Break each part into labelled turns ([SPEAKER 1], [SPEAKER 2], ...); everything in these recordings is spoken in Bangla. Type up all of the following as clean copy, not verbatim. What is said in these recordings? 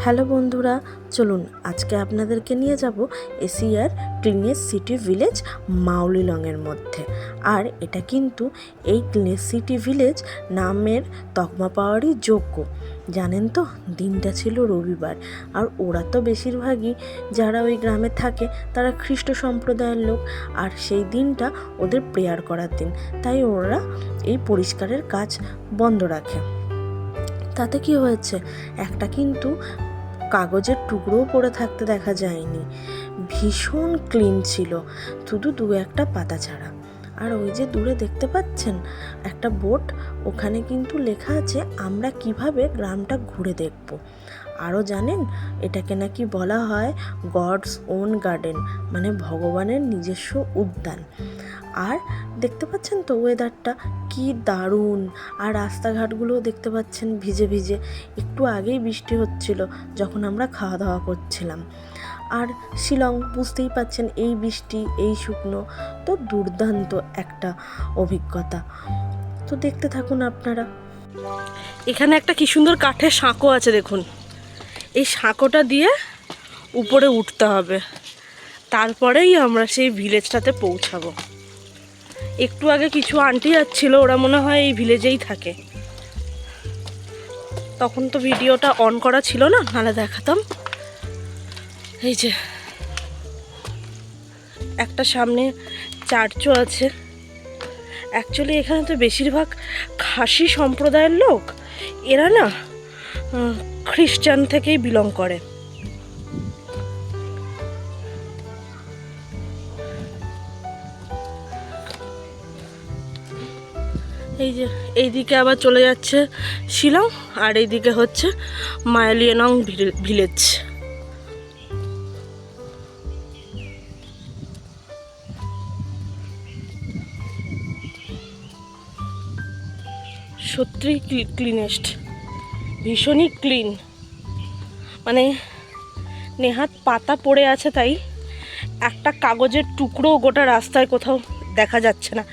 [SPEAKER 1] হ্যালো বন্ধুরা, চলুন আজকে আপনাদেরকে নিয়ে যাব এশিয়ার ক্লিনেস্ট সিটি ভিলেজ মাউলিলংয়ের মধ্যে। আর এটা কিন্তু এই ক্লিনেস্ট সিটি ভিলেজ নামের তকমা পাওয়ারই যোগ্য। জানেন তো, দিনটা ছিল রবিবার, আর ওরা তো বেশিরভাগই যারা ওই গ্রামে থাকে তারা খ্রিস্ট সম্প্রদায়ের লোক, আর সেই দিনটা ওদের প্রেয়ার করার দিন, তাই ওরা এই পরিষ্কারের কাজ বন্ধ রাখে। তাতে কি হয়েছে, একটা কিন্তু কাগজের টুকরোও পড়ে থাকতে দেখা যায়নি। ভীষণ ক্লিন ছিল, শুধু দু একটা পাতা ছাড়া। আর ওই যে দূরে দেখতে পাচ্ছেন একটা বোট, ওখানে কিন্তু লেখা আছে আমরা কিভাবে গ্রামটা ঘুরে দেখব। আরও জানেন, এটাকে নাকি বলা হয় গডস ওন গার্ডেন, মানে ভগবানের নিজস্ব উদ্যান। আর দেখতে পাচ্ছেন তো ওয়েদারটা কি দারুণ, আর রাস্তাঘাটগুলোও দেখতে পাচ্ছেন ভিজে ভিজে। একটু আগেই বৃষ্টি হচ্ছিল যখন আমরা খাওয়া দাওয়া করছিলাম। আর শিলং বুঝতেই পাচ্ছেন, এই বৃষ্টি এই শুকনো, তো দুর্দান্ত একটা অভিজ্ঞতা। তো দেখতে থাকুন আপনারা।
[SPEAKER 2] এখানে একটা কি সুন্দর কাঠের সাঁকো আছে, দেখুন। এই সাঁকোটা দিয়ে উপরে উঠতে হবে, তারপরেই আমরা সেই ভিলেজটাতে পৌঁছাবো। একটু আগে কিছু আন্টি যাচ্ছিল, ওরা মনে হয় এই ভিলেজেই থাকে। তখন তো ভিডিওটা অন করা ছিল না, নাহলে দেখাতাম। এই যে একটা সামনে চার্চও আছে। অ্যাকচুয়ালি এখানে তো বেশিরভাগ খাসি সম্প্রদায়ের লোক, এরা না খ্রিস্টান থেকেই বিলং করে। এই যে এইদিকে আবার চলে যাচ্ছে শিলং, আর এইদিকে হচ্ছে মাউলিলং ভিলেজ। সত্যিই ক্লিনেস্ট, ভীষণই ক্লিন। মানে নেহাত পাতা পড়ে আছে, তাই একটা কাগজের টুকরো গোটা রাস্তায় কোথাও দেখা যাচ্ছে না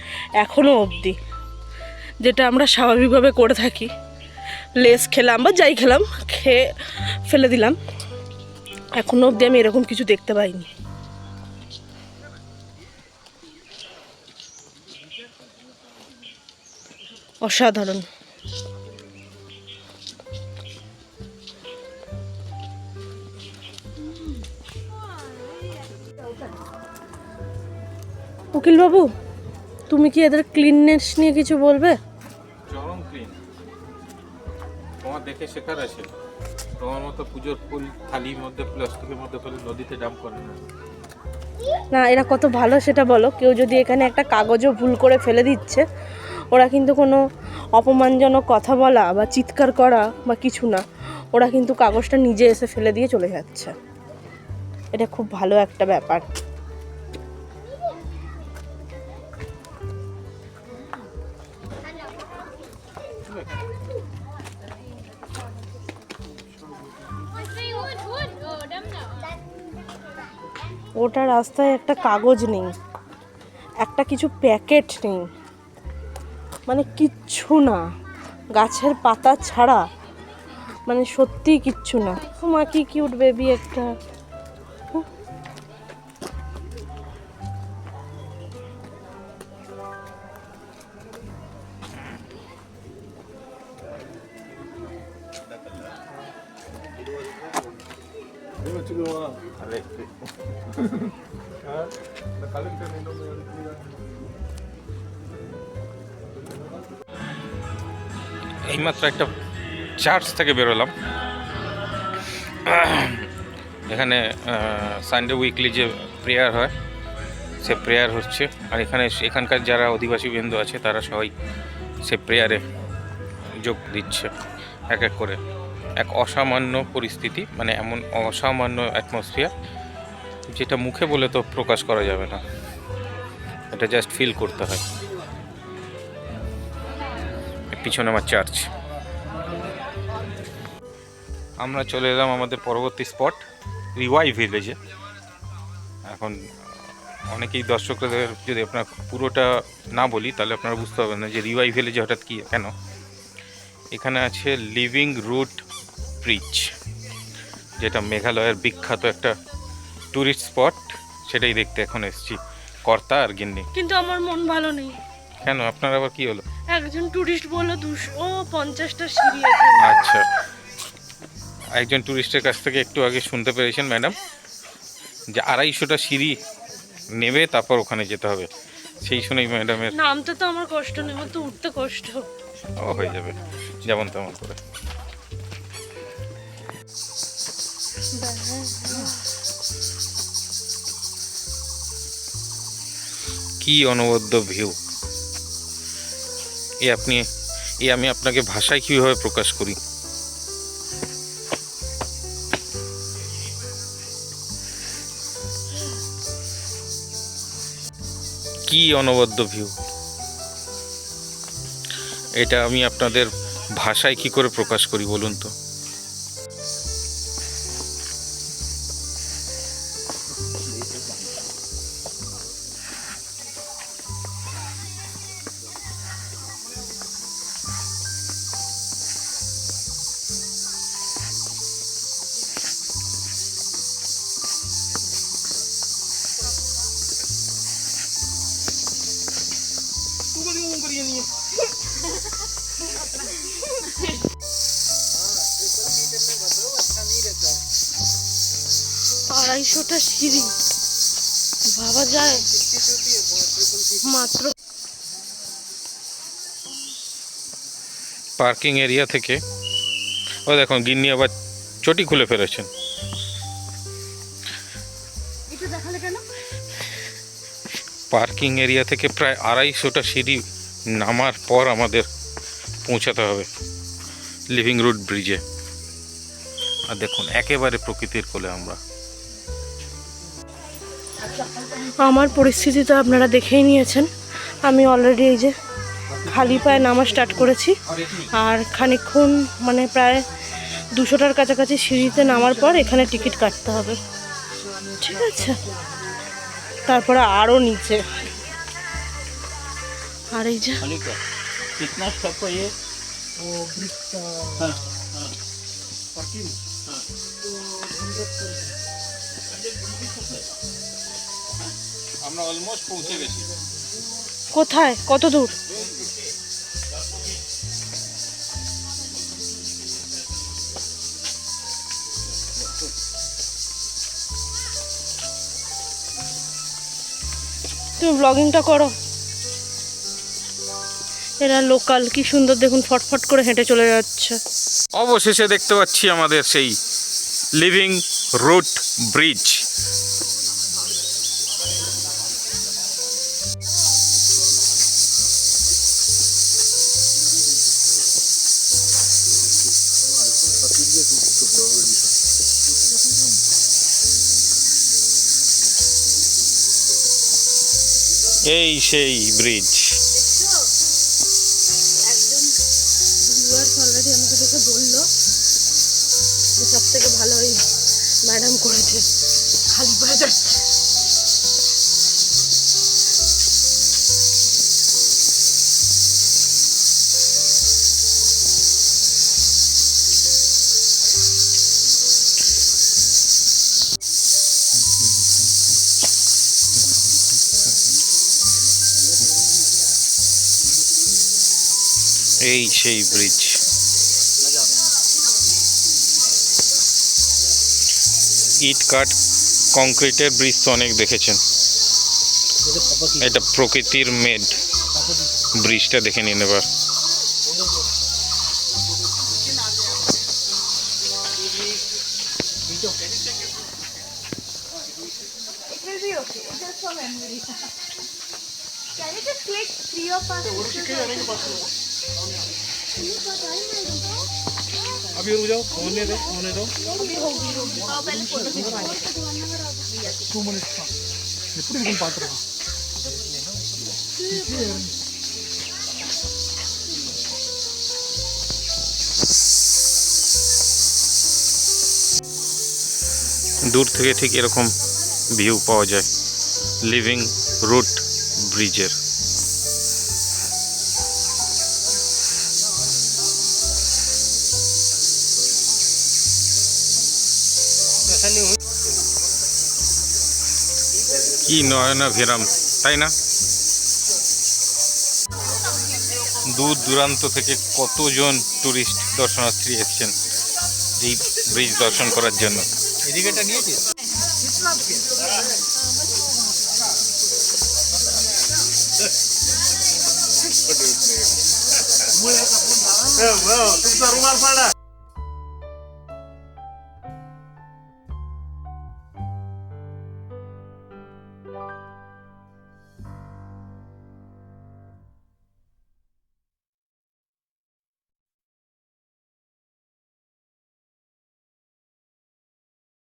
[SPEAKER 2] এখনও অবধি। যেটা আমরা স্বাভাবিকভাবে করে থাকি, লেস খেলাম বা যাই খেলাম, খেয়ে ফেলে দিলাম, এখনও অবধি আমি এরকম কিছু দেখতে পাইনি। অসাধারণ। উকিল বাবু, তুমি কি এদের ক্লিননেস নিয়ে কিছু বলবে?
[SPEAKER 3] চরম ক্লিন, তোমার দেখে শেখার আছে। তোমার মতো পুজোর ফুল থালির মধ্যে প্লাস্টিকের মধ্যে ফেলে নদীতে ডাম্প করে না।
[SPEAKER 2] না, এরা কত ভালো সেটা বলো। কেউ যদি এখানে একটা কাগজও ভুল করে ফেলে দিচ্ছে, ওরা কিন্তু কোনো অপমানজনক কথা বলা বা চিৎকার করা বা কিছু না, ওরা কিন্তু কাগজটা নিজে এসে ফেলে দিয়ে চলে যাচ্ছে। এটা খুব ভালো একটা ব্যাপার। ওটা রাস্তায় একটা কাগজ নেই, একটা কিছু প্যাকেট নেই, মানে কিচ্ছু না, গাছের পাতা ছাড়া, মানে সত্যিই কিচ্ছু না। মা কি কিউট বেবি একটা।
[SPEAKER 3] এইমাত্র একটা চার্চ থেকে বেরোলাম। এখানে সানডে উইকলি যে প্রেয়ার হয়, সে প্রেয়ার হচ্ছে। আর এখানকার যারা অধিবাসী বৃন্দ আছে তারা সবাই সে প্রেয়ারে যোগ দিচ্ছে এক এক করে। এক অসামান্য পরিস্থিতি, মানে এমন অসামান্য অ্যাটমসফিয়ার, যেটা মুখে বলে তো প্রকাশ করা যাবে না, এটা জাস্ট ফিল করতে হয়। পিছনে আমার চার্চ। আমরা চলে এলাম আমাদের পরবর্তী স্পট রিওয়াই ভিলেজে। এখন অনেকেই দর্শকদের যদি আপনার পুরোটা না বলি তাহলে আপনারা বুঝতে পারবেন না যে রিওয়াই ভিলেজে হঠাৎ কী কেন। এখানে আছে লিভিং রুট ব্রিজ। যেটা মেঘালয়ের বিখ্যাত একটা ট্যুরিস্ট স্পট, সেটাই দেখতে এখন এসেছি, কর্তা আর গিন্নি।
[SPEAKER 2] কিন্তু আমার মন ভালো নেই।
[SPEAKER 3] কেন, আপনার আবার কি হলো?
[SPEAKER 2] একজন টুরিস্ট বললো 250টা সিঁড়ি এখানে।
[SPEAKER 3] আচ্ছা, একজন ট্যুরিস্টের কাছ থেকে একটু আগে শুনতে পেরেছেন ম্যাডাম যে 250টা সিঁড়ি নেবে তারপর ওখানে যেতে হবে। সেই শুনেই ম্যাডামের
[SPEAKER 2] নামতে তো আমার কষ্ট নেই, আমার তো উঠতে কষ্ট।
[SPEAKER 3] হয়ে যাবে যেমন তেমন করে। কি অনবদ্য ভিউ! আমি আপনাকে ভাষায় কিভাবে প্রকাশ করি। কি অনবদ্য ভিউ! এটা আমি আপনাদের ভাষায় কি করে প্রকাশ করি বলুন তো।
[SPEAKER 2] আড়াইশোটা সিঁড়ি ভাবা যায় মাত্র।
[SPEAKER 3] পার্কিং এরিয়া থেকে ও দেখুন গিন্নি আবার চটি খুলে ফেলেছেন।
[SPEAKER 2] এটা দেখালে কেন?
[SPEAKER 3] পার্কিং এরিয়া থেকে প্রায় 250টা সিঁড়ি নামার পর আমাদের পৌঁছাতে হবে লিভিং রুট ব্রিজে। আর দেখুন একেবারে প্রকৃতির কোলে আমরা।
[SPEAKER 2] আমার পরিস্থিতি তো আপনারা দেখেই নিয়েছেন। আমি অলরেডি এই যে খালি পায়ে নামা স্টার্ট করেছি, আর খানিকক্ষণ মানে প্রায় 200টার কাছাকাছি সিঁড়িতে নামার পর এখানে টিকিট কাটতে হবে, ঠিক আছে? তারপরে আরও নিচে। আর এই যে
[SPEAKER 4] कितना स्टॉप है ये? वो ब्रिज का हाँ हाँ पार्किंग हाँ तो 100
[SPEAKER 3] আমরা অলমোস্ট পৌঁছে গেছি।
[SPEAKER 2] কোথায়, কত দূর? তুমি ব্লগিংটা করো। এরা লোকাল, কি সুন্দর দেখুন ফটফট করে হেঁটে চলে যাচ্ছে।
[SPEAKER 3] অবশেষে দেখতে পাচ্ছি আমাদের সেই লিভিং রুট ব্রিজ। এই সেই ব্রিজ।
[SPEAKER 2] একজন ভিউয়ার্স অলরেডি আমাকে দেখে বললো যে সব থেকে ভালো ওই ম্যাডাম করেছে, খালি পায়ে যাচ্ছে।
[SPEAKER 3] এই সেই ব্রিজ। ইট কাট কংক্রিটের ব্রিজ তো অনেক দেখেছেন, এটা প্রকৃতির মেড ব্রিজটা দেখে নিন এবার।
[SPEAKER 4] अभी रुक जाओ, होने दो 2 मिनट्स का ఎప్పుడు ఇది పాత్ర
[SPEAKER 3] দূর থেকে ঠিক এরকম ভিউ পাওয়া যায় লিভিং রুট ব্রিজের। কি নয়নাভিরাম, তাই না? দূর দূরান্ত থেকে কতজন টুরিস্ট দর্শনার্থী এসছেন এই ব্রিজ দর্শন করার জন্য।
[SPEAKER 4] এদিকেটা নিয়েছিস? तुमचा रुमाल पाडा